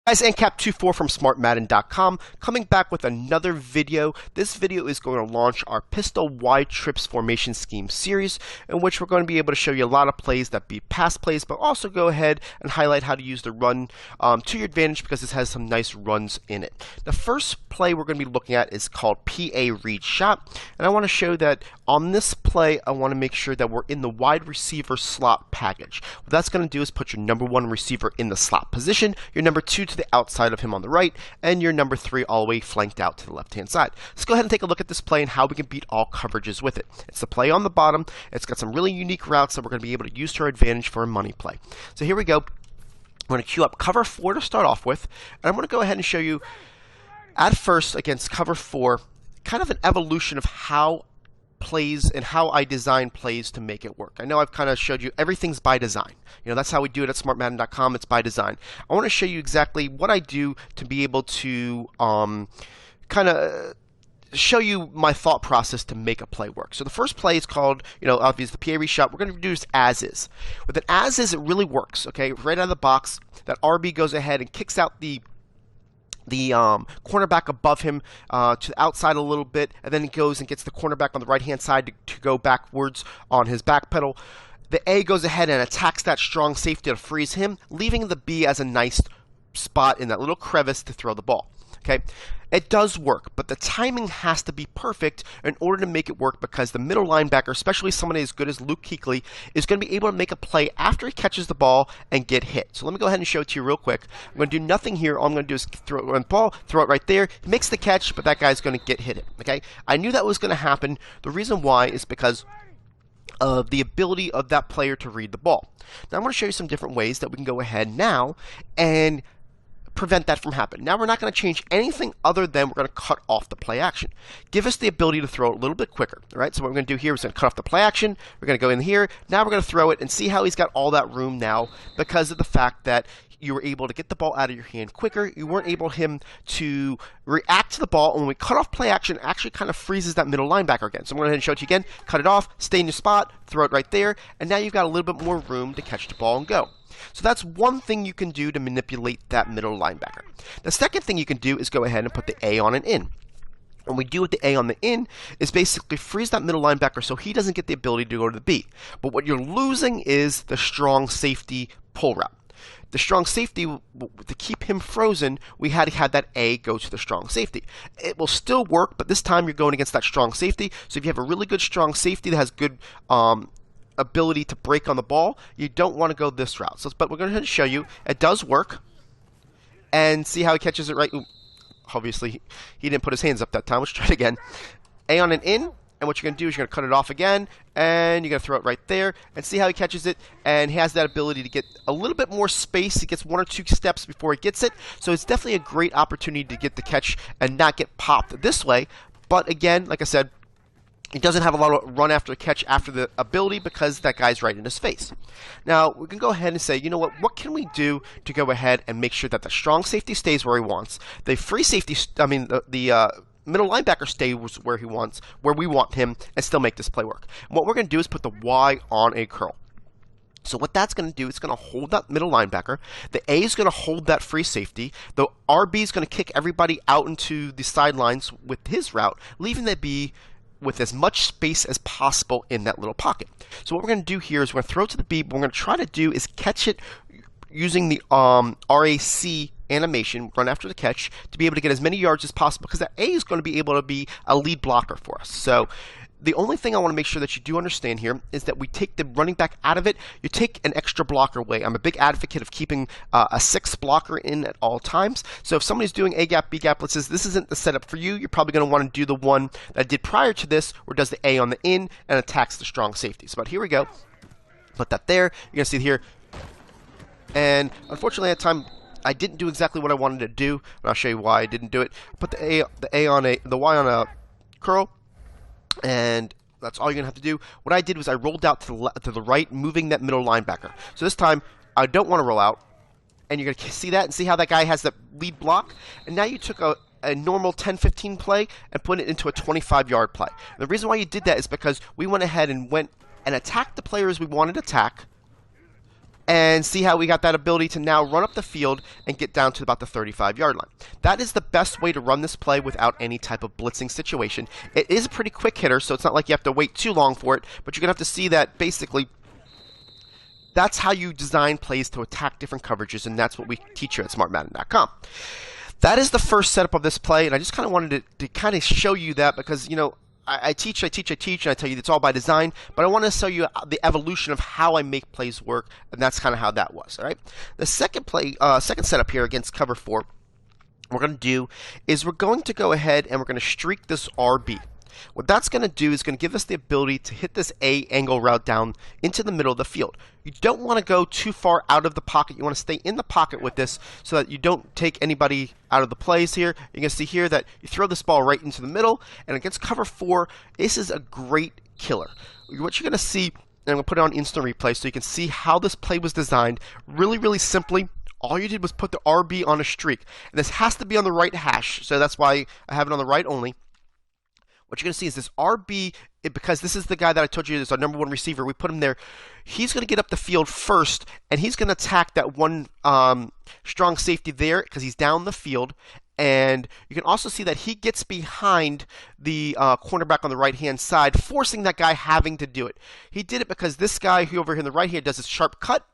Guys, NCAP24 from smartmadden.com coming back with another video. This video is going to launch our pistol wide trips formation scheme series, in which we're going to be able to show you a lot of plays that be pass plays, but also go ahead and highlight how to use the run to your advantage, because this has some nice runs in it. The first play we're going to be looking at is called PA read shot, and I want to show that on this play I want to make sure that we're in the wide receiver slot package. What that's going to do is put your number 1 receiver in the slot position, your number 2 to the outside of him on the right, and your number 3 all the way flanked out to the left hand side. Let's go ahead and take a look at this play and how we can beat all coverages with it. It's the play on the bottom. It's got some really unique routes that we're going to be able to use to our advantage for a money play. So here we go. I'm going to queue up cover 4 to start off with, and I'm going to go ahead and show you at first against cover 4 kind of an evolution of how plays and how I design plays to make it work. I know I've kind of showed you everything's by design. You know, that's how we do it at smartmadden.com. It's by design. I want to show you exactly what I do to be able to kind of show you my thought process to make a play work. So the first play is called, obviously the PA read shot. We're going to do this as is. With an as is, it really works. Okay, right out of the box, that RB goes ahead and kicks out the cornerback above him to the outside a little bit, and then he goes and gets the cornerback on the right-hand side to go backwards on his back pedal. The A goes ahead and attacks that strong safety to freeze him, leaving the B as a nice spot in that little crevice to throw the ball. Okay, it does work, but the timing has to be perfect in order to make it work, because the middle linebacker, especially somebody as good as Luke Kuechly, is going to be able to make a play after he catches the ball and get hit. So let me go ahead and show it to you real quick. I'm going to do nothing here. All I'm going to do is throw the ball, throw it right there. He makes the catch, but that guy's going to get hit. Okay, I knew that was going to happen. The reason why is because of the ability of that player to read the ball. Now I'm going to show you some different ways that we can go ahead now and prevent that from happening. Now we're not going to change anything other than we're going to cut off the play action. Give us the ability to throw it a little bit quicker. All right, so what we're going to do here is going to cut off the play action. We're going to go in here. Now we're going to throw it and see how he's got all that room now, because of the fact that you were able to get the ball out of your hand quicker. You weren't able him to react to the ball, and when we cut off play action, it actually kind of freezes that middle linebacker again. So I'm going to go ahead and show it to you again. Cut it off, stay in your spot, throw it right there, and now you've got a little bit more room to catch the ball and go. So that's one thing you can do to manipulate that middle linebacker. The second thing you can do is go ahead and put the A on an in. What we do with the A on the in is basically freeze that middle linebacker so he doesn't get the ability to go to the B. But what you're losing is the strong safety pull route. The strong safety, to keep him frozen, we had to have that A go to the strong safety. It will still work, but this time you're going against that strong safety. So if you have a really good strong safety that has good ability to break on the ball, you don't want to go this route. So, but we're going to show you it does work, and see how he catches it right. Ooh, obviously, he didn't put his hands up that time. Let's try it again. A on an in, and what you're going to do is you're going to cut it off again, and you're going to throw it right there, and see how he catches it, and he has that ability to get a little bit more space. He gets 1 or 2 steps before he gets it, so it's definitely a great opportunity to get the catch and not get popped this way. But again, like I said, he doesn't have a lot of run after the catch after the ability, because that guy's right in his face. Now, we can go ahead and say, you know what can we do to go ahead and make sure that the strong safety stays where he wants, the free safety, the middle linebacker stays where he wants, where we want him, and still make this play work. And what we're going to do is put the Y on a curl. So what that's going to do, it's going to hold that middle linebacker. The A is going to hold that free safety. The RB is going to kick everybody out into the sidelines with his route, leaving the B with as much space as possible in that little pocket. So what we're going to do here is we're going to throw it to the B, but what we're going to try to do is catch it using the RAC animation, run after the catch, to be able to get as many yards as possible, because that A is going to be able to be a lead blocker for us. So the only thing I want to make sure that you do understand here is that we take the running back out of it. You take an extra blocker away. I'm a big advocate of keeping a 6th blocker in at all times. So if somebody's doing A gap, B gap blitzes, this isn't the setup for you. You're probably going to want to do the one that I did prior to this, where it does the A on the in and attacks the strong safeties. But here we go. Put that there. You're going to see it here. And unfortunately at the time, I didn't do exactly what I wanted to do, and I'll show you why I didn't do it. Put the Y on a curl, and that's all you're going to have to do. What I did was I rolled out to the right, moving that middle linebacker. So this time, I don't want to roll out, and you're going to see that and see how that guy has the lead block. And now you took a normal 10-15 play and put it into a 25-yard play. And the reason why you did that is because we went ahead and attacked the players we wanted to attack, And see how we got that ability to now run up the field and get down to about the 35-yard line. That is the best way to run this play without any type of blitzing situation. It is a pretty quick hitter, so it's not like you have to wait too long for it, but you're going to have to see that basically that's how you design plays to attack different coverages, and that's what we teach you at smartmadden.com. That is the first setup of this play, and I just kind of wanted to kind of show you that because, you know, I teach, and I tell you it's all by design, but I want to show you the evolution of how I make plays work, and that's kind of how that was, all right? The second setup here against cover 4, what we're going to do is we're going to go ahead and we're going to streak this RB. What that's going to do is going to give us the ability to hit this A angle route down into the middle of the field. You don't want to go too far out of the pocket. You want to stay in the pocket with this so that you don't take anybody out of the plays here. You can see here that you throw this ball right into the middle, and against cover 4, this is a great killer. What you're going to see, and I'm going to put it on instant replay so you can see how this play was designed really, really simply. All you did was put the RB on a streak, and this has to be on the right hash, so that's why I have it on the right only. What you're going to see is this RB, because this is the guy that I told you is our #1 receiver, we put him there, he's going to get up the field first, and he's going to attack that one strong safety there because he's down the field. And you can also see that he gets behind the cornerback on the right-hand side, forcing that guy having to do it. He did it because this guy who over here on the right here does this sharp cut,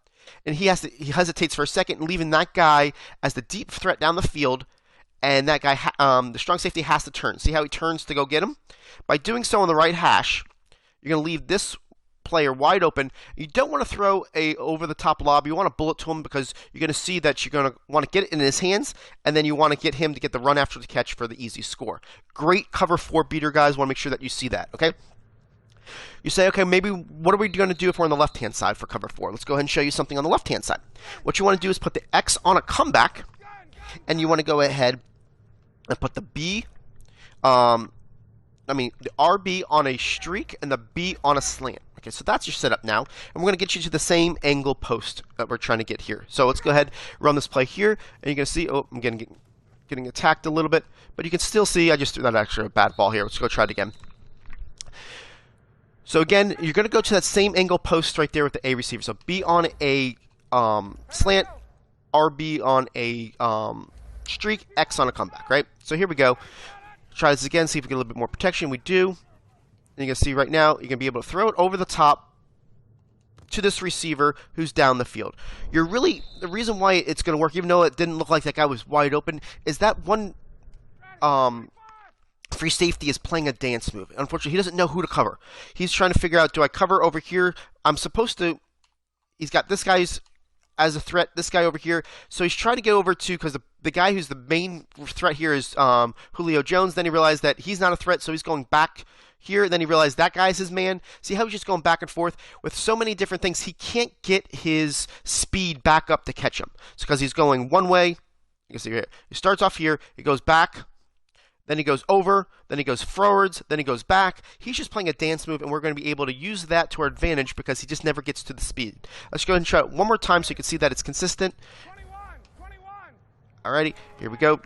and he hesitates for a second, leaving that guy as the deep threat down the field. And that guy, the strong safety has to turn. See how he turns to go get him? By doing so on the right hash, you're going to leave this player wide open. You don't want to throw a over-the-top lob. You want to bullet to him because you're going to see that you're going to want to get it in his hands, and then you want to get him to get the run after the catch for the easy score. Great cover 4 beater, guys. Want to make sure that you see that, okay? You say, okay, maybe what are we going to do if we're on the left-hand side for cover 4? Let's go ahead and show you something on the left-hand side. What you want to do is put the X on a comeback, and you want to go ahead and put the the RB on a streak and the B on a slant. Okay, so that's your setup now. And we're going to get you to the same angle post that we're trying to get here. So let's go ahead, run this play here, and you're going to see, oh, I'm getting attacked a little bit, but you can still see I just threw that extra bad ball here. Let's go try it again. So again, you're going to go to that same angle post right there with the A receiver. So B on a slant, RB on a streak, X on a comeback, right? So here we go. Try this again, see if we get a little bit more protection. We do. And you can see right now, you're going to be able to throw it over the top to this receiver who's down the field. The reason why it's going to work, even though it didn't look like that guy was wide open, is that one free safety is playing a dance move. Unfortunately, he doesn't know who to cover. He's trying to figure out, do I cover over here? He's got this guy's as a threat, this guy over here. So he's trying to get over to, because the guy who's the main threat here is Julio Jones. Then he realized that he's not a threat, so he's going back here. Then he realized that guy's his man. See how he's just going back and forth? With so many different things, he can't get his speed back up to catch him. It's because he's going one way. You can see here. He starts off here. He goes back. Then he goes over, then he goes forwards, then he goes back. He's just playing a dance move, and we're going to be able to use that to our advantage because he just never gets to the speed. Let's go ahead and try it one more time so you can see that it's consistent. 21. Alrighty, here we go.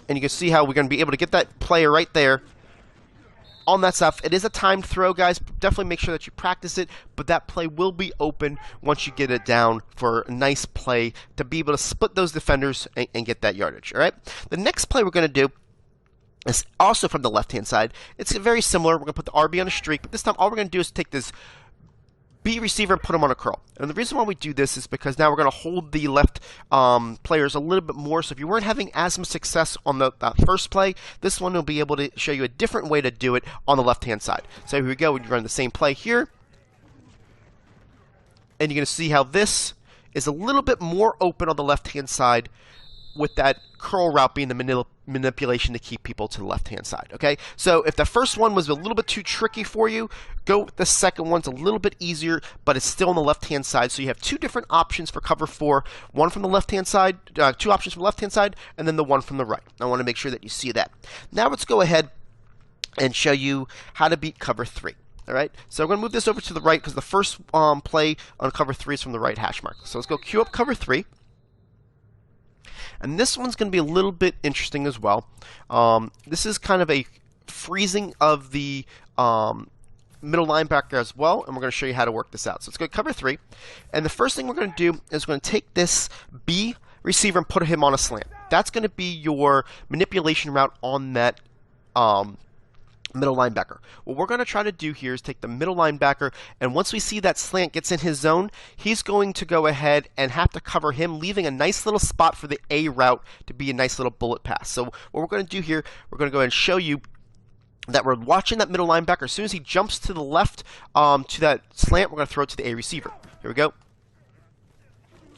And you can see how we're going to be able to get that player right there on that stuff. It is a timed throw, guys. Definitely make sure that you practice it, but that play will be open once you get it down for a nice play to be able to split those defenders and get that yardage. All right. The next play we're going to do is also from the left-hand side. It's very similar. We're going to put the RB on a streak, but this time all we're going to do is take this B receiver and put him on a curl. And the reason why we do this is because now we're going to hold the left players a little bit more. So if you weren't having as much success on that first play, this one will be able to show you a different way to do it on the left-hand side. So here we go. We run the same play here. And you're going to see how this is a little bit more open on the left-hand side, with that curl route being the manipulation to keep people to the left-hand side, okay? So if the first one was a little bit too tricky for you, go with the second one. It's a little bit easier, but it's still on the left-hand side. So you have two different options for cover 4, one from the left-hand side, two options from the left-hand side, and then the one from the right. I want to make sure that you see that. Now let's go ahead and show you how to beat cover 3. All right, so I'm going to move this over to the right because the first play on cover 3 is from the right hash mark. So let's go queue up cover 3. And this one's going to be a little bit interesting as well. This is kind of a freezing of the middle linebacker as well, and we're going to show you how to work this out. So let's go to cover 3. And the first thing we're going to do is we're going to take this B receiver and put him on a slant. That's going to be your manipulation route on that middle linebacker. What we're going to try to do here is take the middle linebacker, and once we see that slant gets in his zone, he's going to go ahead and have to cover him, leaving a nice little spot for the A route to be a nice little bullet pass. So what we're going to do here, we're going to go ahead and show you that we're watching that middle linebacker. As soon as he jumps to the left to that slant, we're going to throw it to the A receiver. Here we go.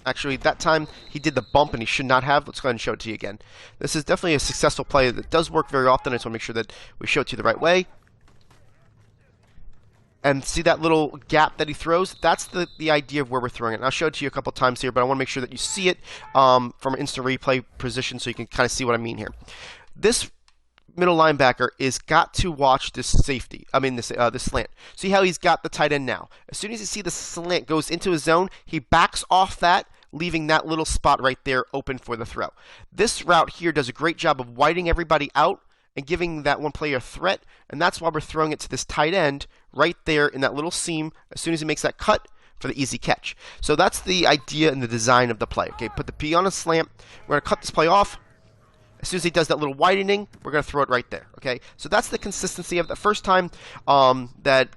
Actually, that time he did the bump and he should not have. Let's go ahead and show it to you again. This is definitely a successful play that does work very often. I just want to make sure that we show it to you the right way. And see that little gap that he throws? That's the idea of where we're throwing it. And I'll show it to you a couple times here, but I want to make sure that you see it from an instant replay position so you can kind of see what I mean here. This middle linebacker is got to watch this safety. This slant. See how he's got the tight end now. As soon as you see the slant goes into his zone, he backs off that, leaving that little spot right there open for the throw. This route here does a great job of widening everybody out and giving that one player a threat, and that's why we're throwing it to this tight end right there in that little seam as soon as he makes that cut for the easy catch. So that's the idea and the design of the play. Okay, put the P on a slant. We're going to cut this play off. As soon as he does that little widening, we're going to throw it right there. Okay, so that's the consistency of the first time that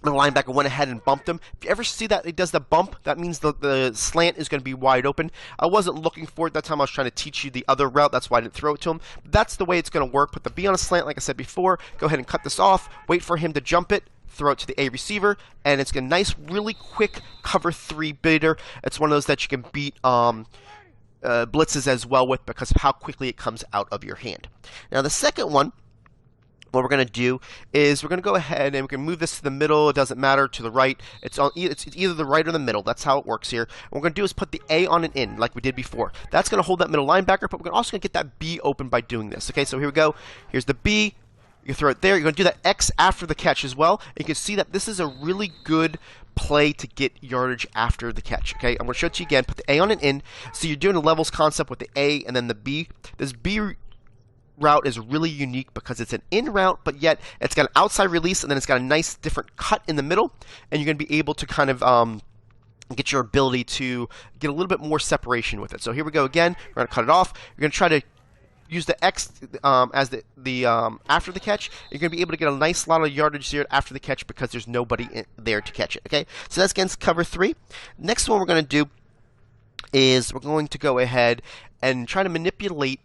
the linebacker went ahead and bumped him. If you ever see that he does the bump, that means the slant is going to be wide open. I wasn't looking for it that time. I was trying to teach you the other route. That's why I didn't throw it to him. But that's the way it's going to work. Put the B on a slant, like I said before. Go ahead and cut this off. Wait for him to jump it. Throw it to the A receiver, and it's a nice, really quick cover 3 bidder. It's one of those that you can beat blitzes as well with because of how quickly it comes out of your hand. Now the second one, what we're going to do is we're going to go ahead and we can move this to the middle. It doesn't matter, to the right. It's either the right or the middle. That's how it works here. What we're going to do is put the A on an in like we did before. That's going to hold that middle linebacker, but we're also going to get that B open by doing this. Okay, so here we go. Here's the B. You throw it there. You're going to do that X after the catch as well. And you can see that this is a really good play to get yardage after the catch. Okay, I'm going to show it to you again. Put the A on an in. So you're doing a levels concept with the A and then the B. This B route is really unique because it's an in route, but yet it's got an outside release and then it's got a nice different cut in the middle. And you're going to be able to kind of get your ability to get a little bit more separation with it. So here we go again. We're going to cut it off. You're going to try to use the X as the after the catch. You're going to be able to get a nice lot of yardage here after the catch because there's nobody there to catch it. Okay, so that's against cover 3. Next one we're going to do is we're going to go ahead and try to manipulate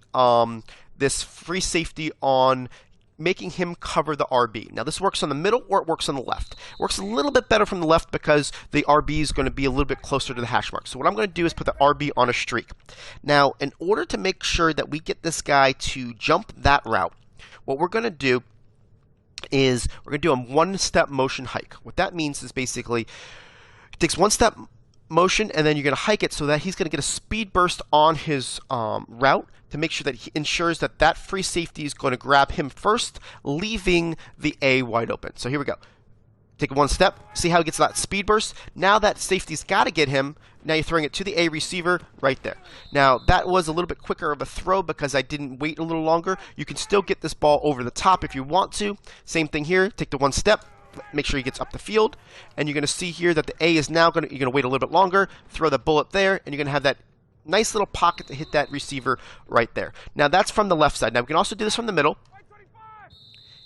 this free safety on making him cover the RB. Now this works on the middle or it works on the left. It works a little bit better from the left because the RB is going to be a little bit closer to the hash mark. So what I'm going to do is put the RB on a streak. Now in order to make sure that we get this guy to jump that route, what we're going to do is we're going to do a one-step motion hike. What that means is basically it takes one step motion and then you're going to hike it so that he's going to get a speed burst on his route to make sure that he ensures that that free safety is going to grab him first, leaving the A wide open. So here we go. Take it one step. See how he gets that speed burst? Now that safety's got to get him. Now you're throwing it to the A receiver right there. Now that was a little bit quicker of a throw because I didn't wait a little longer. You can still get this ball over the top if you want to. Same thing here. Take the one step. Make sure he gets up the field. And you're going to see here that the A is now you're going to wait a little bit longer. Throw the bullet there. And you're going to have that nice little pocket to hit that receiver right there. Now that's from the left side. Now we can also do this from the middle.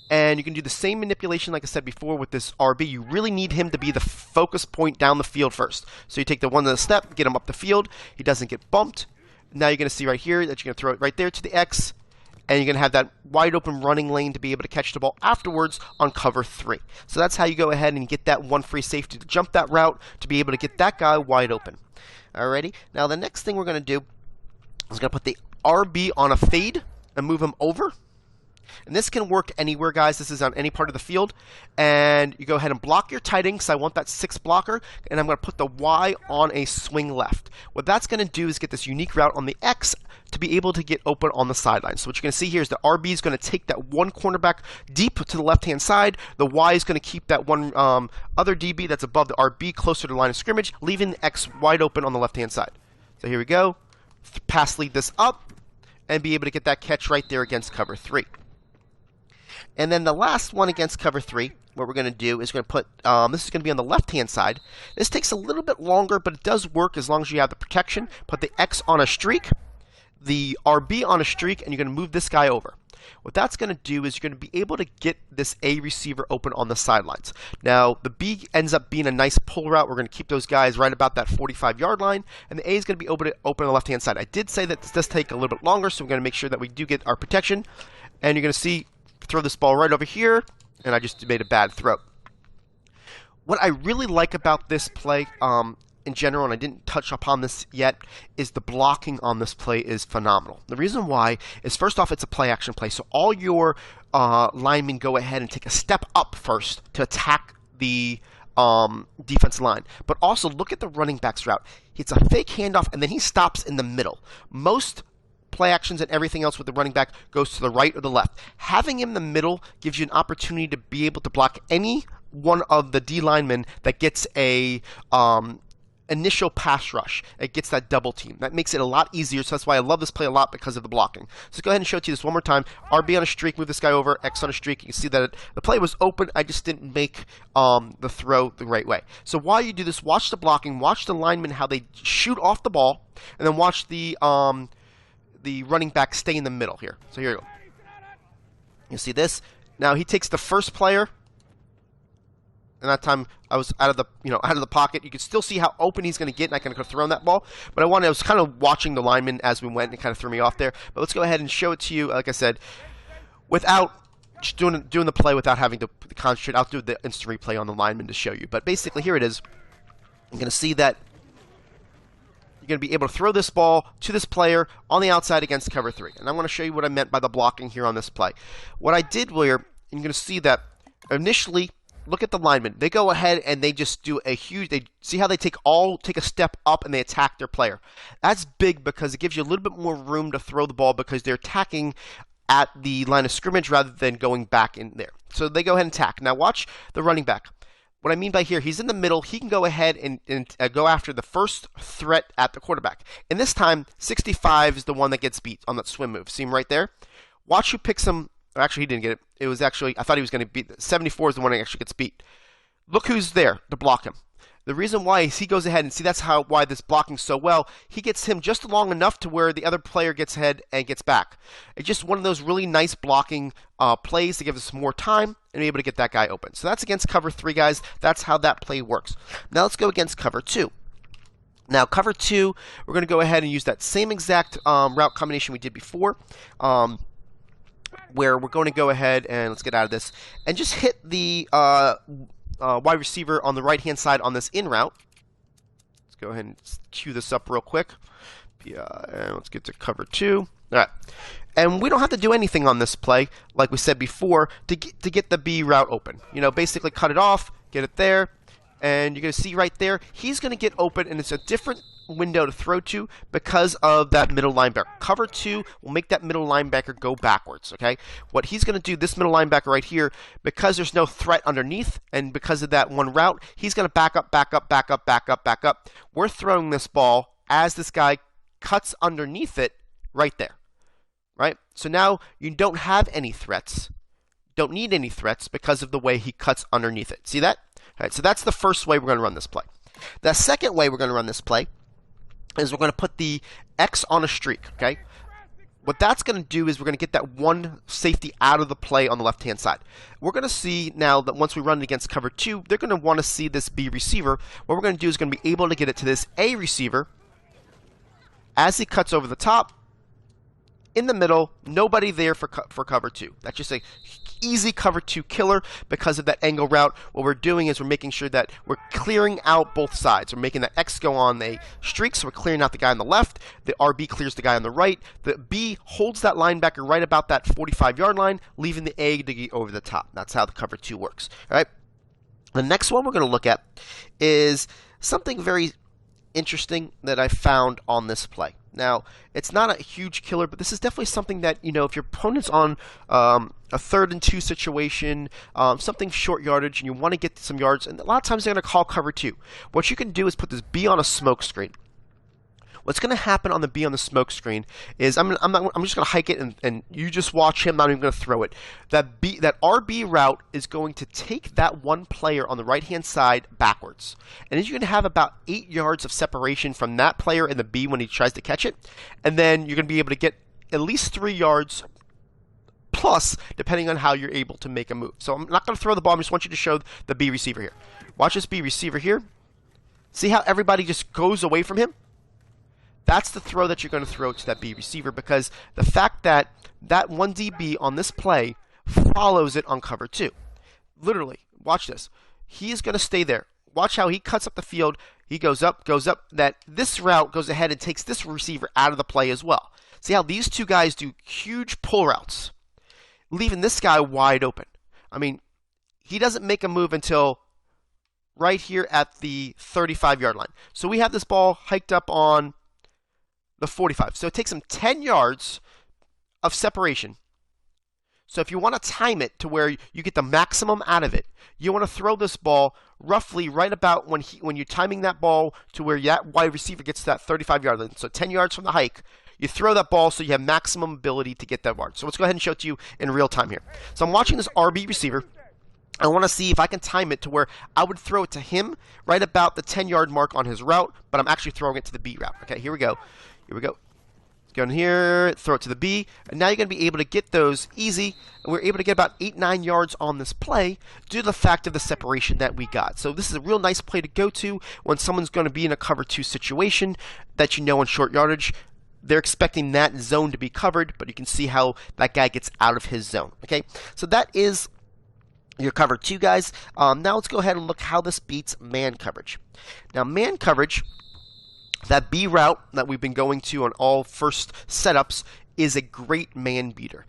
And you can do the same manipulation like I said before with this RB. You really need him to be the focus point down the field first. So you take the one step, get him up the field. He doesn't get bumped. Now you're going to see right here that you're going to throw it right there to the X. And you're going to have that wide open running lane to be able to catch the ball afterwards on cover 3. So that's how you go ahead and get that one free safety to jump that route to be able to get that guy wide open. Alrighty. Now the next thing we're going to do is going to put the RB on a fade and move him over. And this can work anywhere, guys. This is on any part of the field. And you go ahead and block your tight end because I want that 6 blocker. And I'm going to put the Y on a swing left. What that's going to do is get this unique route on the X to be able to get open on the sideline. So what you're going to see here is the RB is going to take that one cornerback deep to the left-hand side. The Y is going to keep that one other DB that's above the RB closer to the line of scrimmage, leaving the X wide open on the left-hand side. So here we go. Pass lead this up and be able to get that catch right there against cover 3. And then the last one against cover 3 what we're going to do is we're going to put, this is going to be on the left-hand side. This takes a little bit longer, but it does work as long as you have the protection. Put the X on a streak, the RB on a streak, and you're going to move this guy over. What that's going to do is you're going to be able to get this A receiver open on the sidelines. Now, the B ends up being a nice pull route. We're going to keep those guys right about that 45-yard line, and the A is going to be open on the left-hand side. I did say that this does take a little bit longer, so we're going to make sure that we do get our protection. And you're going to see, throw this ball right over here, and I just made a bad throw. What I really like about this play, in general, and I didn't touch upon this yet, is the blocking on this play is phenomenal. The reason why is, first off, it's a play action play, so all your linemen go ahead and take a step up first to attack the defensive line. But also, look at the running back's route. It's a fake handoff, and then he stops in the middle. Most play actions and everything else with the running back goes to the right or the left. Having him in the middle gives you an opportunity to be able to block any one of the D linemen that gets a initial pass rush. It gets that double team. That makes it a lot easier, so that's why I love this play a lot, because of the blocking. So go ahead and show it to you this one more time. RB on a streak, move this guy over, X on a streak. You can see that the play was open. I just didn't make the throw the right way. So while you do this, watch the blocking, watch the linemen, how they shoot off the ball, and then watch the running back stay in the middle here. So here you go. You see this? Now he takes the first player, and that time I was out of the pocket. You can still see how open he's going to get, and I kind of throw that ball. But I was kind of watching the lineman as we went, and it kind of threw me off there. But let's go ahead and show it to you. Like I said, without just doing the play without having to concentrate. I'll do the instant replay on the lineman to show you. But basically, here it is. You're going to see that you're going to be able to throw this ball to this player on the outside against cover 3. And I'm going to show you what I meant by the blocking here on this play. What I did here, you're going to see that initially, look at the linemen. They go ahead and they just do a huge, they see how they take a step up and they attack their player. That's big because it gives you a little bit more room to throw the ball because they're attacking at the line of scrimmage rather than going back in there. So they go ahead and attack. Now watch the running back. What I mean by here, he's in the middle. He can go ahead and go after the first threat at the quarterback. And this time, 65 is the one that gets beat on that swim move. See him right there? Watch who picks him. Actually, he didn't get it. It was actually, I thought he was going to beat. 74 is the one that actually gets beat. Look who's there to block him. The reason why is he goes ahead and see that's why this blocking so well. He gets him just long enough to where the other player gets ahead and gets back. It's just one of those really nice blocking plays to give us more time and be able to get that guy open. So that's against cover 3, guys. That's how that play works. Now let's go against cover 2. Now cover 2, we're going to go ahead and use that same exact route combination we did before. Where we're going to go ahead and let's get out of this and just hit the wide receiver on the right-hand side on this in route. Let's go ahead and cue this up real quick. And let's get to cover 2. All right. And we don't have to do anything on this play, like we said before, to get the B route open. Basically cut it off, get it there, and you're going to see right there, he's going to get open, and it's a different window to throw to because of that middle linebacker. Cover 2 will make that middle linebacker go backwards, okay? What he's going to do, this middle linebacker right here, because there's no threat underneath and because of that one route, he's going to back up, back up, back up, back up, back up. We're throwing this ball as this guy cuts underneath it right there, right? So now you don't have any threats. Don't need any threats because of the way he cuts underneath it. See that? All right, so that's the first way we're going to run this play. The second way we're going to run this play is we're going to put the X on a streak, okay? What that's going to do is we're going to get that one safety out of the play on the left-hand side. We're going to see now that once we run it against cover 2, they're going to want to see this B receiver. What we're going to do is going to be able to get it to this A receiver as he cuts over the top, in the middle, nobody there for cover 2. That's just a easy cover 2 killer because of that angle route. What we're doing is we're making sure that we're clearing out both sides. We're making that X go on a streak, so we're clearing out the guy on the left. The RB clears the guy on the right. The B holds that linebacker right about that 45-yard line, leaving the A to get over the top. That's how the cover 2 works. All right. The next one we're going to look at is something very interesting that I found on this play. Now, it's not a huge killer, but this is definitely something that, if your opponent's on a 3rd and 2 situation, something short yardage, and you want to get some yards, and a lot of times they're going to call cover 2. What you can do is put this B on a smoke screen. What's going to happen on the B on the smoke screen is I'm just going to hike it, and you just watch him. Not even going to throw it. That RB route is going to take that one player on the right-hand side backwards. And you're going to have about 8 yards of separation from that player and the B when he tries to catch it. And then you're going to be able to get at least 3 yards plus, depending on how you're able to make a move. So I'm not going to throw the ball. I just want you to show the B receiver here. Watch this B receiver here. See how everybody just goes away from him? That's the throw that you're going to throw to that B receiver, because the fact that that 1 DB on this play follows it on cover 2. Literally, watch this. He is going to stay there. Watch how he cuts up the field. He goes up. That this route goes ahead and takes this receiver out of the play as well. See how these two guys do huge pull routes, leaving this guy wide open. I mean, he doesn't make a move until right here at the 35-yard line. So we have this ball hiked up on the 45. So it takes him 10 yards of separation. So if you want to time it to where you get the maximum out of it, you want to throw this ball roughly right about when you're timing that ball to where that wide receiver gets to that 35-yard line. So 10 yards from the hike, you throw that ball so you have maximum ability to get that yard. So let's go ahead and show it to you in real time here. So I'm watching this RB receiver. I want to see if I can time it to where I would throw it to him right about the 10-yard mark on his route, but I'm actually throwing it to the B route. Okay, here we go. Let's go in here, throw it to the B, and now you're going to be able to get those easy. And we're able to get about 8-9 yards on this play due to the fact of the separation that we got. So this is a real nice play to go to when someone's going to be in a cover 2 situation that you know in short yardage. They're expecting that zone to be covered, but you can see how that guy gets out of his zone. Okay, so that is your cover 2, guys. Now let's go ahead and look how this beats man coverage. Now man coverage, that B route that we've been going to on all first setups, is a great man beater.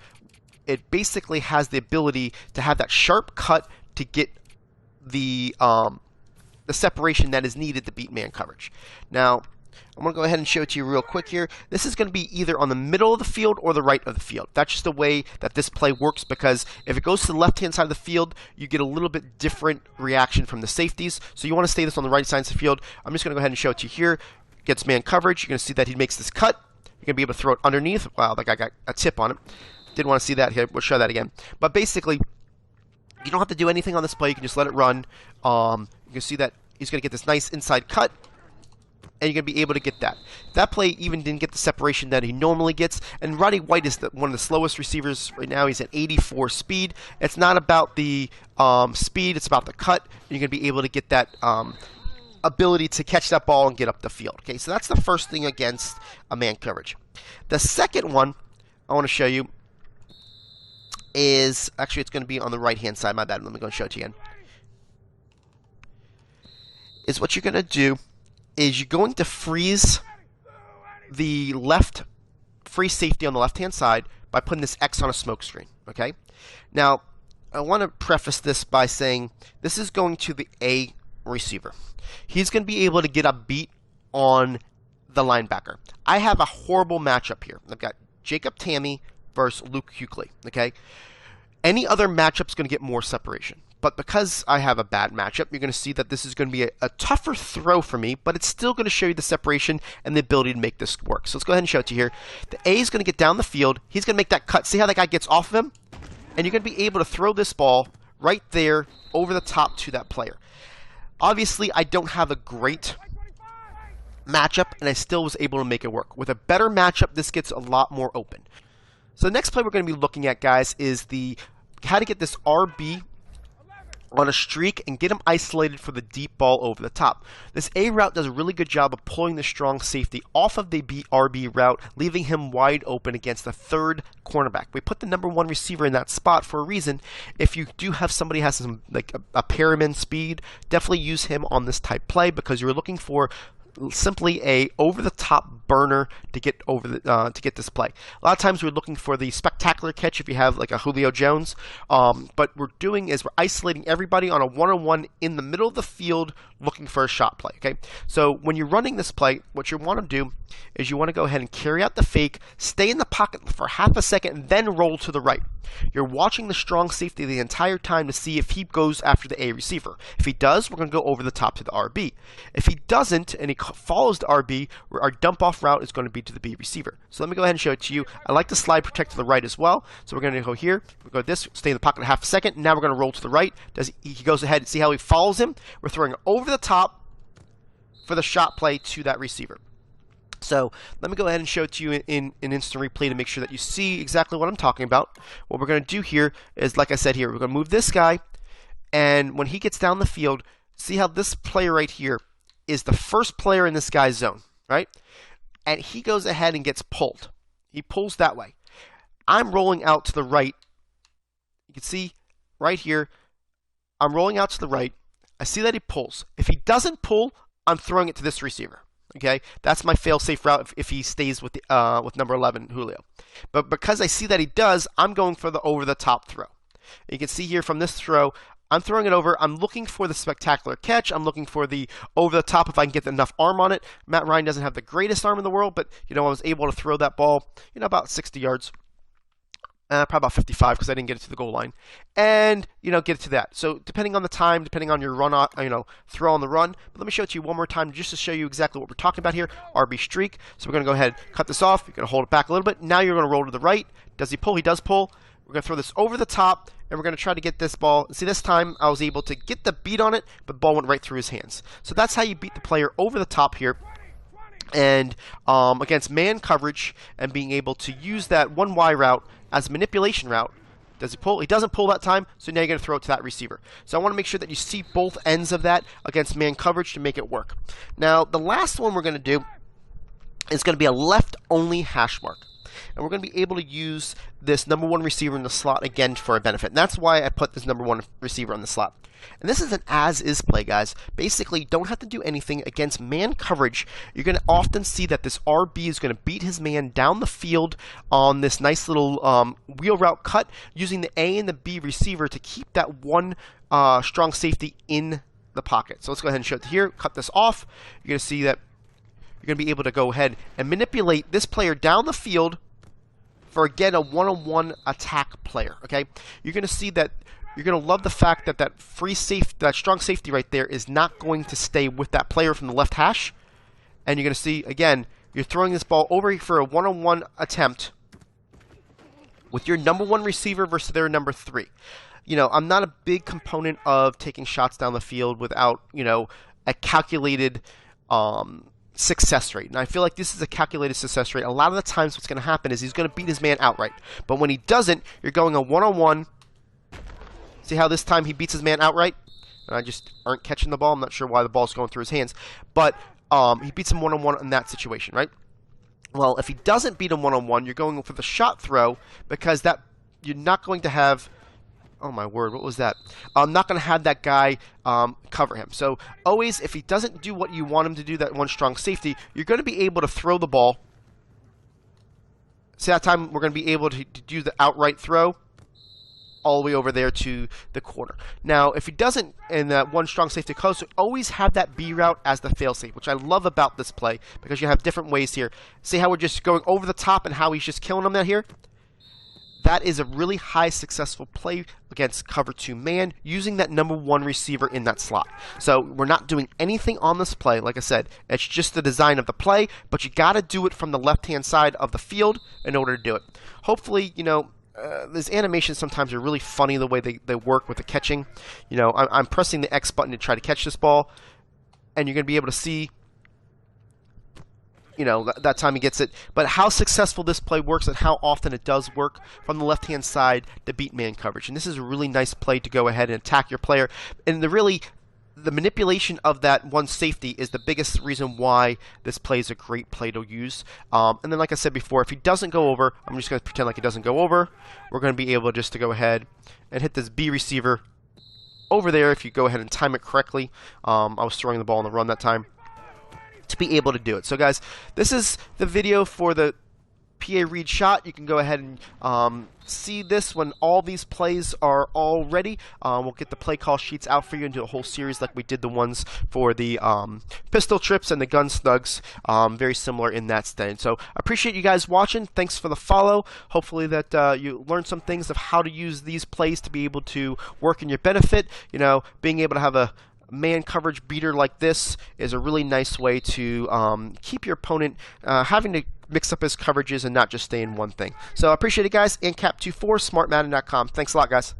It basically has the ability to have that sharp cut to get the separation that is needed to beat man coverage. Now, I'm going to go ahead and show it to you real quick here. This is going to be either on the middle of the field or the right of the field. That's just the way that this play works, because if it goes to the left-hand side of the field, you get a little bit different reaction from the safeties. So you want to stay this on the right side of the field. I'm just going to go ahead and show it to you here. Gets man coverage. You're going to see that he makes this cut. You're going to be able to throw it underneath. Wow, that guy got a tip on it. Didn't want to see that here. We'll show that again. But basically, you don't have to do anything on this play. You can just let it run. You can see that he's going to get this nice inside cut, and you're going to be able to get that. That play even didn't get the separation that he normally gets. And Roddy White is one of the slowest receivers right now. He's at 84 speed. It's not about the speed. It's about the cut. You're going to be able to get that ability to catch that ball and get up the field. Okay, so that's the first thing against a man coverage. The second one I want to show you is, actually it's going to be on the right hand side, my bad, let me go and show it to you again. Is what you're going to do is you're going to freeze the left free safety on the left hand side by putting this X on a smoke screen. Okay, now I want to preface this by saying this is going to the A receiver. He's going to be able to get a beat on the linebacker. I have a horrible matchup here. I've got Jacob Tammy versus Luke Kuechly. Okay, any other matchup's going to get more separation, but because I have a bad matchup, you're going to see that this is going to be a tougher throw for me, but it's still going to show you the separation and the ability to make this work. So let's go ahead and show it to you here. The A is going to get down the field. He's going to make that cut. See how that guy gets off of him? And you're going to be able to throw this ball right there over the top to that player. Obviously, I don't have a great matchup, and I still was able to make it work. With a better matchup, this gets a lot more open. So the next play we're going to be looking at, guys, is how to get this RB on a streak and get him isolated for the deep ball over the top. This A route does a really good job of pulling the strong safety off of the RB route, leaving him wide open against the third cornerback. We put the number 1 receiver in that spot for a reason. If you do have somebody who has some like a pyramid speed, definitely use him on this type play, because you're looking for simply a over-the-top burner to get to get this play. A lot of times we're looking for the spectacular catch if you have like a Julio Jones, but we're doing is we're isolating everybody on a one-on-one in the middle of the field looking for a shot play. Okay, so when you're running this play, what you want to do is you want to go ahead and carry out the fake, stay in the pocket for half a second, and then roll to the right. You're watching the strong safety the entire time to see if he goes after the A receiver. If he does, we're going to go over the top to the RB. If he doesn't and he follows the RB, our dump off safe route is going to be to the B receiver. So let me go ahead and show it to you. I like to slide protect to the right as well. So we're going to go here. We'll go this, stay in the pocket a half a second. Now we're going to roll to the right. He goes ahead and see how he follows him. We're throwing it over the top for the shot play to that receiver. So let me go ahead and show it to you in an instant replay to make sure that you see exactly what I'm talking about. What we're going to do here is, like I said here, we're going to move this guy, and when he gets down the field, see how this player right here is the first player in this guy's zone, right? And he goes ahead and gets pulled. He pulls that way. I'm rolling out to the right. You can see right here, I'm rolling out to the right. I see that he pulls. If he doesn't pull, I'm throwing it to this receiver. Okay, that's my fail-safe route if he stays with the with number 11 Julio. But because I see that he does, I'm going for the over-the-top throw. You can see here from this throw, I'm throwing it over. I'm looking for the spectacular catch. I'm looking for the over-the-top if I can get enough arm on it. Matt Ryan doesn't have the greatest arm in the world, but I was able to throw that ball, about 60 yards. Probably about 55 because I didn't get it to the goal line, and get it to that. So depending on the time, depending on your run, throw on the run. But let me show it to you one more time just to show you exactly what we're talking about here. RB streak. So we're going to go ahead, cut this off. You're going to hold it back a little bit. Now you're going to roll to the right. Does he pull? He does pull. We're going to throw this over the top, and we're going to try to get this ball. See, this time I was able to get the beat on it, but the ball went right through his hands. So that's how you beat the player over the top here. And against man coverage and being able to use that 1Y route as a manipulation route. Does he pull? He doesn't pull that time, so now you're going to throw it to that receiver. So I want to make sure that you see both ends of that against man coverage to make it work. Now, the last one we're going to do is going to be a left-only hash mark. And we're going to be able to use this number 1 receiver in the slot again for a benefit. And that's why I put this number 1 receiver on the slot. And this is an as-is play, guys. Basically, you don't have to do anything against man coverage. You're going to often see that this RB is going to beat his man down the field on this nice little wheel route cut using the A and the B receiver to keep that one strong safety in the pocket. So let's go ahead and show it here. Cut this off. You're going to see that you're going to be able to go ahead and manipulate this player down the field for, again, a one-on-one attack player. Okay, you're going to see that you're going to love the fact that that strong safety right there is not going to stay with that player from the left hash. And you're going to see, again, you're throwing this ball over for a one-on-one attempt with your number 1 receiver versus their number 3. I'm not a big component of taking shots down the field without, a calculated success rate. And I feel like this is a calculated success rate. A lot of the times what's going to happen is he's going to beat his man outright. But when he doesn't, you're going a one-on-one. See how this time he beats his man outright? And I just aren't catching the ball. I'm not sure why the ball's going through his hands. But he beats him one-on-one in that situation, right? Well, if he doesn't beat him one-on-one, you're going for the shot throw because you're not going to have... Oh my word, what was that? I'm not going to have that guy cover him. So always, if he doesn't do what you want him to do, that one strong safety, you're going to be able to throw the ball. See, that time we're going to be able to do the outright throw all the way over there to the corner. Now, if he doesn't, and that one strong safety close, always have that B route as the failsafe, which I love about this play because you have different ways here. See how we're just going over the top and how he's just killing him out here? That is a really high successful play against cover 2 man using that number 1 receiver in that slot. So we're not doing anything on this play. Like I said, it's just the design of the play, but you got to do it from the left-hand side of the field in order to do it. Hopefully, these animations sometimes are really funny the way they work with the catching. I'm pressing the X button to try to catch this ball, and you're going to be able to see that time he gets it. But how successful this play works and how often it does work from the left-hand side to beat man coverage. And this is a really nice play to go ahead and attack your player. And the manipulation of that one safety is the biggest reason why this play is a great play to use. And then, like I said before, if he doesn't go over, I'm just going to pretend like he doesn't go over. We're going to be able just to go ahead and hit this B receiver over there if you go ahead and time it correctly. I was throwing the ball on the run that time to be able to do it. So guys, this is the video for the PA read shot. You can go ahead and see this when all these plays are all ready. We'll get the play call sheets out for you and do a whole series like we did the ones for the pistol trips and the gun snugs. Very similar in that state. So I appreciate you guys watching. Thanks for the follow. Hopefully that you learned some things of how to use these plays to be able to work in your benefit. Being able to have a man coverage beater like this is a really nice way to keep your opponent having to mix up his coverages and not just stay in one thing. So I appreciate it, guys. AndCap24, smartmadden.com. Thanks a lot, guys.